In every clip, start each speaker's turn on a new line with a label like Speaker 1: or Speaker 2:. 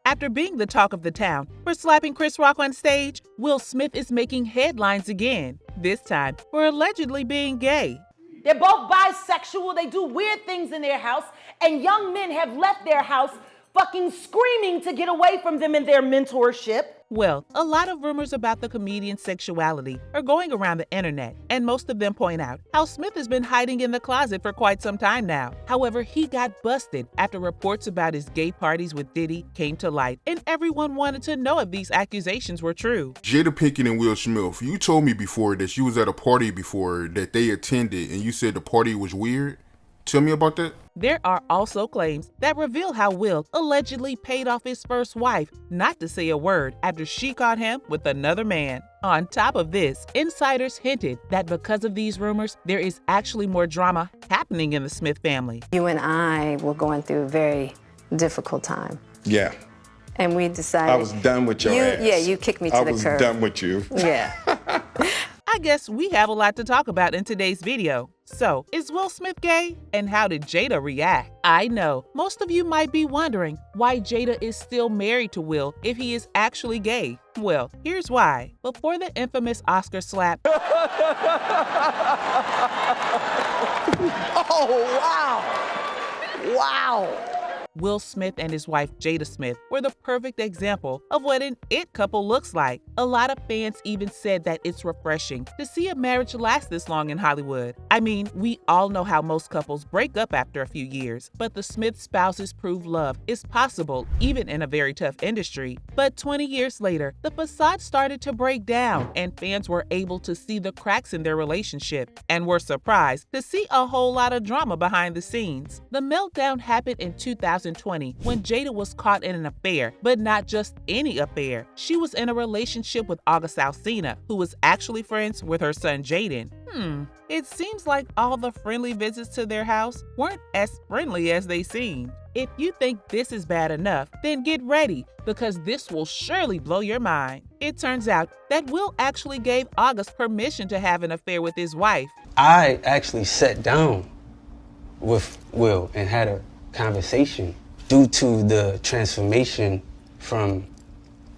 Speaker 1: After being the talk of the town for slapping Chris Rock on stage, Will Smith is making headlines again, this time for allegedly being gay.
Speaker 2: They're both bisexual, they do weird things in their house, and young men have left their house fucking screaming to get away from them in their mentorship.
Speaker 1: Well, a lot of rumors about the comedian's sexuality are going around the internet, and most of them point out how Smith has been hiding in the closet for quite some time now. However, he got busted after reports about his gay parties with Diddy came to light, and everyone wanted to know if these accusations were true.
Speaker 3: Jada Pinkett and Will Smith, you told me before that you was at a party before that they attended and you said the party was weird. Tell me about that.
Speaker 1: There are also claims that reveal how Will allegedly paid off his first wife not to say a word after she caught him with another man. On top of this, insiders hinted that because of these rumors, there is actually more drama happening in the Smith family.
Speaker 4: You and I were going through a very difficult time.
Speaker 5: Yeah.
Speaker 4: And we decided...
Speaker 5: I was done with your ass.
Speaker 4: Yeah, you kicked me to the curb.
Speaker 5: I was done with you.
Speaker 4: Yeah.
Speaker 1: I guess we have a lot to talk about in today's video. So, is Will Smith gay? And how did Jada react? I know, most of you might be wondering why Jada is still married to Will if he is actually gay. Well, here's why. Before the infamous Oscar slap,
Speaker 2: Oh, wow. Wow.
Speaker 1: Will Smith and his wife Jada Smith were the perfect example of what an it couple looks like. A lot of fans even said that it's refreshing to see a marriage last this long in Hollywood. I mean, we all know how most couples break up after a few years, but the Smith spouses prove love is possible even in a very tough industry. But 20 years later, the facade started to break down and fans were able to see the cracks in their relationship and were surprised to see a whole lot of drama behind the scenes. The meltdown happened in 2020 when Jada was caught in an affair, but not just any affair. She was in a relationship with August Alsina, who was actually friends with her son Jaden. It seems like all the friendly visits to their house weren't as friendly as they seemed. If you think this is bad enough, then get ready, because this will surely blow your mind. It turns out that Will actually gave August permission to have an affair with his wife.
Speaker 6: I actually sat down with Will and had a conversation due to the transformation from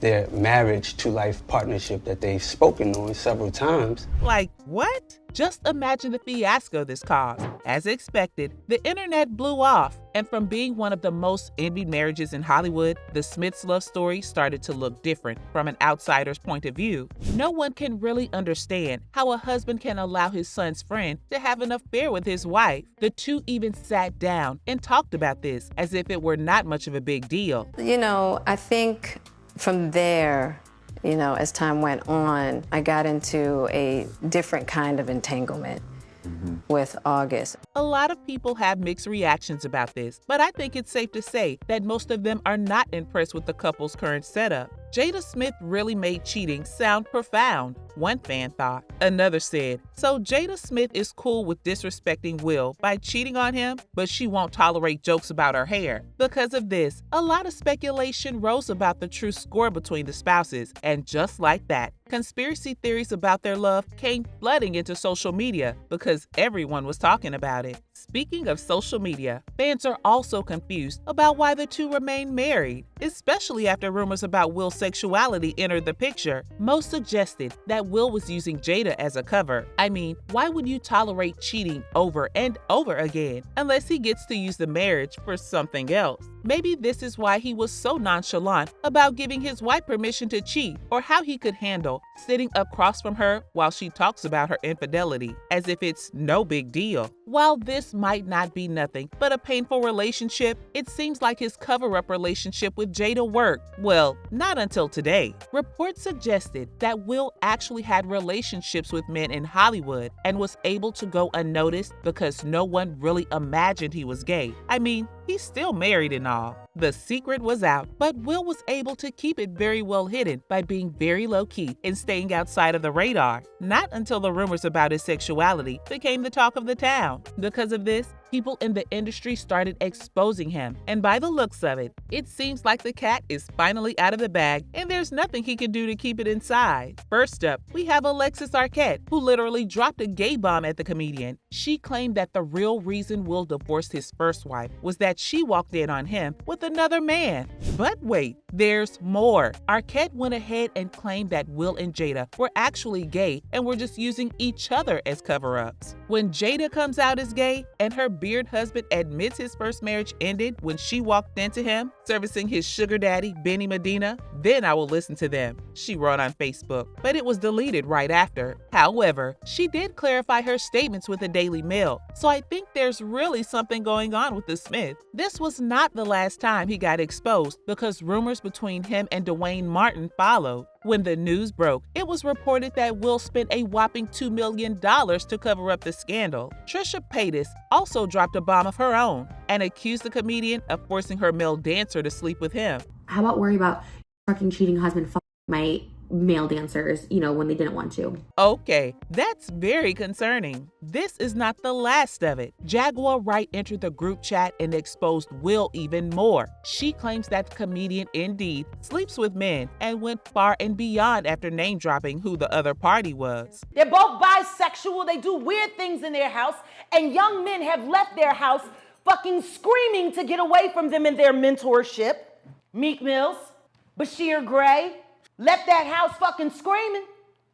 Speaker 6: their marriage to life partnership that they've spoken on several times.
Speaker 1: Like, what? Just imagine the fiasco this caused. As expected, the internet blew off, and from being one of the most envied marriages in Hollywood, the Smiths' love story started to look different from an outsider's point of view. No one can really understand how a husband can allow his son's friend to have an affair with his wife. The two even sat down and talked about this as if it were not much of a big deal.
Speaker 4: You know, I think from there, you know, as time went on, I got into a different kind of entanglement with August.
Speaker 1: A lot of people have mixed reactions about this, but I think it's safe to say that most of them are not impressed with the couple's current setup. Jada Smith really made cheating sound profound, one fan thought. Another said, so Jada Smith is cool with disrespecting Will by cheating on him, but she won't tolerate jokes about her hair. Because of this, a lot of speculation rose about the true score between the spouses, and just like that, conspiracy theories about their love came flooding into social media because everyone was talking about it. Speaking of social media, fans are also confused about why the two remain married, especially after rumors about Will's sexuality entered the picture. Most suggested that Will was using Jada as a cover. I mean, why would you tolerate cheating over and over again unless he gets to use the marriage for something else? Maybe this is why he was so nonchalant about giving his wife permission to cheat, or how he could handle sitting across from her while she talks about her infidelity, as if it's no big deal. While this might not be nothing but a painful relationship, it seems like his cover-up relationship with Jada worked. Well, not until today. Reports suggested that Will actually had relationships with men in Hollywood and was able to go unnoticed because no one really imagined he was gay. I mean, he's still married and all. The secret was out, but Will was able to keep it very well hidden by being very low-key and staying outside of the radar. Not until the rumors about his sexuality became the talk of the town. Because of this, people in the industry started exposing him, and by the looks of it, it seems like the cat is finally out of the bag and there's nothing he can do to keep it inside. First up, we have Alexis Arquette, who literally dropped a gay bomb at the comedian. She claimed that the real reason Will divorced his first wife was that she walked in on him with another man. But wait, there's more. Arquette went ahead and claimed that Will and Jada were actually gay and were just using each other as cover-ups. When Jada comes out as gay and her beard husband admits his first marriage ended when she walked into him, servicing his sugar daddy, Benny Medina, then I will listen to them, she wrote on Facebook, but it was deleted right after. However, she did clarify her statements with the Daily Mail, so I think there's really something going on with the Smith. This was not the last time he got exposed because rumors between him and Dwayne Martin followed. When the news broke, it was reported that Will spent a whopping $2 million to cover up the scandal. Trisha Paytas also dropped a bomb of her own and accused the comedian of forcing her male dancer to sleep with him.
Speaker 5: How about worry about fucking cheating husband my male dancers, when they didn't want to?
Speaker 1: Okay, that's very concerning. This is not the last of it. Jaguar Wright entered the group chat and exposed Will even more. She claims that the comedian indeed sleeps with men and went far and beyond after name-dropping who the other party was.
Speaker 2: They're both bisexual. They do weird things in their house, and young men have left their house fucking screaming to get away from them in their mentorship. Meek Mills, Bashir Gray, left that house fucking screaming.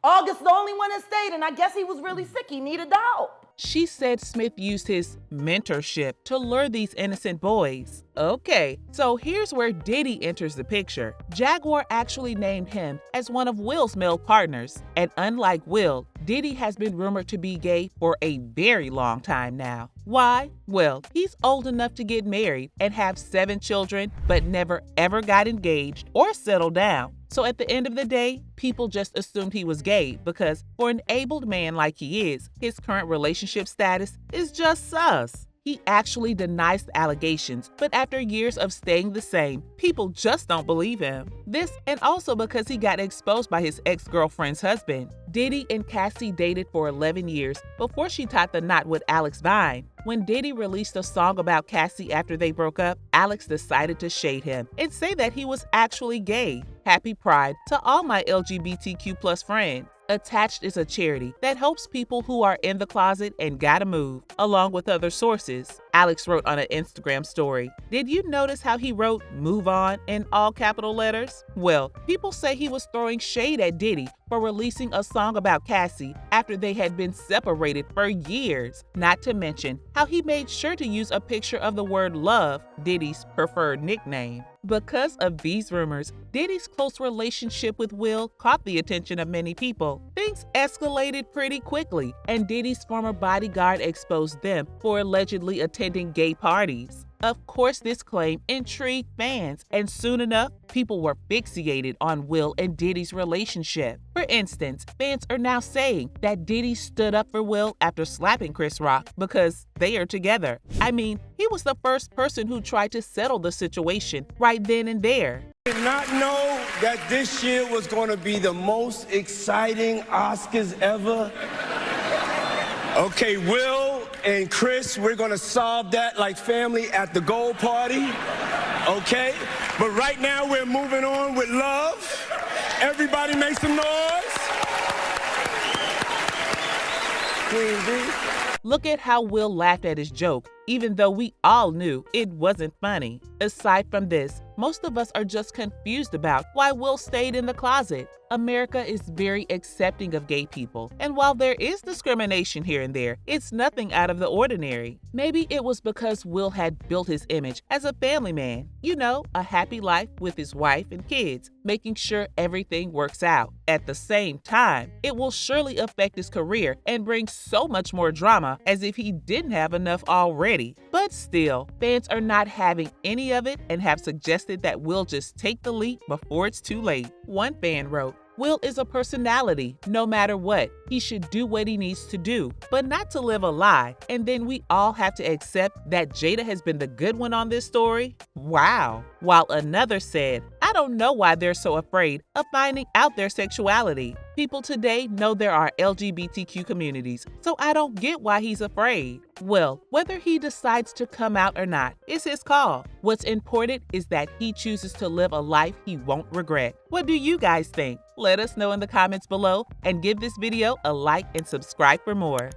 Speaker 2: August the only one that stayed, and I guess he was really sick. He needed help.
Speaker 1: She said Smith used his mentorship to lure these innocent boys. Okay, so here's where Diddy enters the picture. Jaguar actually named him as one of Will's male partners. And unlike Will, Diddy has been rumored to be gay for a very long time now. Why? Well, he's old enough to get married and have 7 children, but never ever got engaged or settled down. So at the end of the day, people just assumed he was gay because for an abled man like he is, his current relationship status is just sus. He actually denies the allegations, but after years of staying the same, people just don't believe him. This and also because he got exposed by his ex-girlfriend's husband. Diddy and Cassie dated for 11 years before she tied the knot with Alex Vine. When Diddy released a song about Cassie after they broke up, Alex decided to shade him and say that he was actually gay. Happy Pride to all my LGBTQ+ friends. Attached is a charity that helps people who are in the closet and gotta move, along with other sources. Alex wrote on an Instagram story, "Did you notice how he wrote 'move on' in all capital letters?" Well, people say he was throwing shade at Diddy for releasing a song about Cassie after they had been separated for years. Not to mention how he made sure to use a picture of the word love, Diddy's preferred nickname. Because of these rumors, Diddy's close relationship with Will caught the attention of many people. Things escalated pretty quickly, and Diddy's former bodyguard exposed them for allegedly attending gay parties. Of course, this claim intrigued fans, and soon enough, people were fixated on Will and Diddy's relationship. For instance, fans are now saying that Diddy stood up for Will after slapping Chris Rock because they are together. I mean, he was the first person who tried to settle the situation right then and there.
Speaker 7: Did not know that this year was going to be the most exciting Oscars ever. Okay, Will and Chris, we're gonna solve that like family at the gold party, okay? But right now we're moving on with love. Everybody make some noise. Queen B.
Speaker 1: Look at how Will laughed at his joke, even though we all knew it wasn't funny. Aside from this, most of us are just confused about why Will stayed in the closet. America is very accepting of gay people, and while there is discrimination here and there, it's nothing out of the ordinary. Maybe it was because Will had built his image as a family man, a happy life with his wife and kids, making sure everything works out. At the same time, it will surely affect his career and bring so much more drama as if he didn't have enough already. But still, fans are not having any of it and have suggested that Will just take the leap before it's too late. One fan wrote, "Will is a personality. No matter what, he should do what he needs to do, but not to live a lie. And then we all have to accept that Jada has been the good one on this story." Wow. While another said, "I don't know why they're so afraid of finding out their sexuality. People today know there are LGBTQ communities, so I don't get why he's afraid." Well, whether he decides to come out or not is his call. What's important is that he chooses to live a life he won't regret. What do you guys think? Let us know in the comments below and give this video a like and subscribe for more.